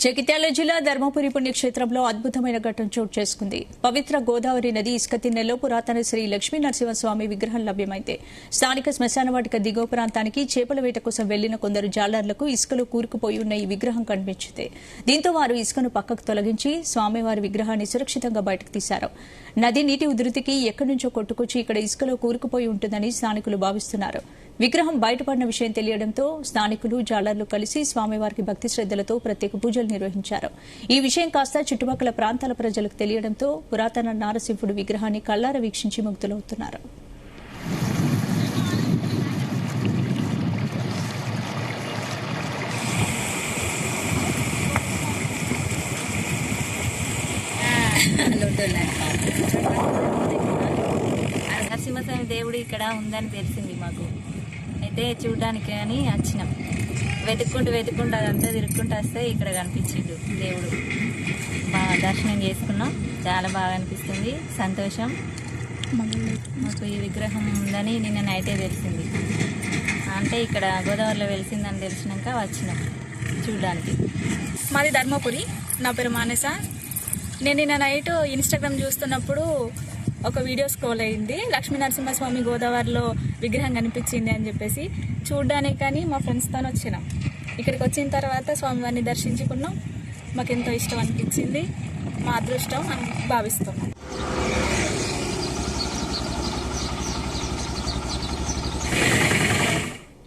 జగిత్యాల జిల్లా ధర్మపురి పుణ్యక్షేత్రంలో అద్భుతమైన ఘటన చోటు చేసుకుంది. పవిత్ర గోదావరి నది ఇసుక తిన్నెలో పురాతన శ్రీ లక్ష్మీ నరసింహస్వామి విగ్రహం లభ్యమైతే స్థానిక శ్మశాన వాటిక దిగువ ప్రాంతానికి చేపల వేట కోసం వెళ్లిన కొందరు జాలర్లకు ఇసుకలో కూరుకుపోయి ఉన్న ఈ విగ్రహం కనిపించింది. దీంతో వారు ఇసుకను పక్కకు తొలగించి స్వామివారి విగ్రహాన్ని సురక్షితంగా బయటకు తీశారు. నది నీటి ఉధృతికి ఎక్కడి నుంచో కొట్టుకొచ్చి ఇక్కడ ఇసుకలో కూరుకుపోయి ఉంటుందని స్థానికులు భావిస్తున్నారు. విగ్రహం బయటపడిన విషయం తెలియడంతో స్థానికులు జాలర్లు కలిసి స్వామివారికి భక్తి శ్రద్దలతో ప్రత్యేక పూజలు నిర్వహించారు. ఈ విషయం కాస్త చుట్టుపక్కల ప్రాంతాల ప్రజలకు తెలియడంతో పురాతన నారసింహుడు విగ్రహాన్ని కళ్లారా వీక్షించి ముగ్ధులవుతున్నారు. నరసింహస్వామి దేవుడు ఇక్కడ ఉందని తెలిసింది మాకు. అయితే చూడడానికి అని వచ్చినాం. వెతుక్కుంటూ అదంతా తిరుక్కుంటూ వస్తే ఇక్కడ కనిపించిండు దేవుడు. బాగా దర్శనం చేసుకున్నాం. చాలా బాగా అనిపిస్తుంది, సంతోషం. మాకు ఈ విగ్రహం ఉందని నిన్న నైటే తెలిసింది. అంటే ఇక్కడ గోదావరిలో వెలిసిందని తెలిసినాక వచ్చినాం చూడడానికి. మాది ధర్మపురి. నా పేరు మానస. నేను నిన్న నైట్ ఇన్స్టాగ్రామ్ చూస్తున్నప్పుడు ఒక వీడియో స్క్రోల్ అయింది. లక్ష్మీ నరసింహస్వామి గోదావరిలో విగ్రహం కనిపించింది అని చెప్పేసి చూడడానికి కానీ మా ఫ్రెండ్స్తో వచ్చినాం. ఇక్కడికి వచ్చిన తర్వాత స్వామివారిని దర్శించుకున్నాం. మాకెంతో ఇష్టం అనిపించింది. మా అదృష్టం అని భావిస్తాం.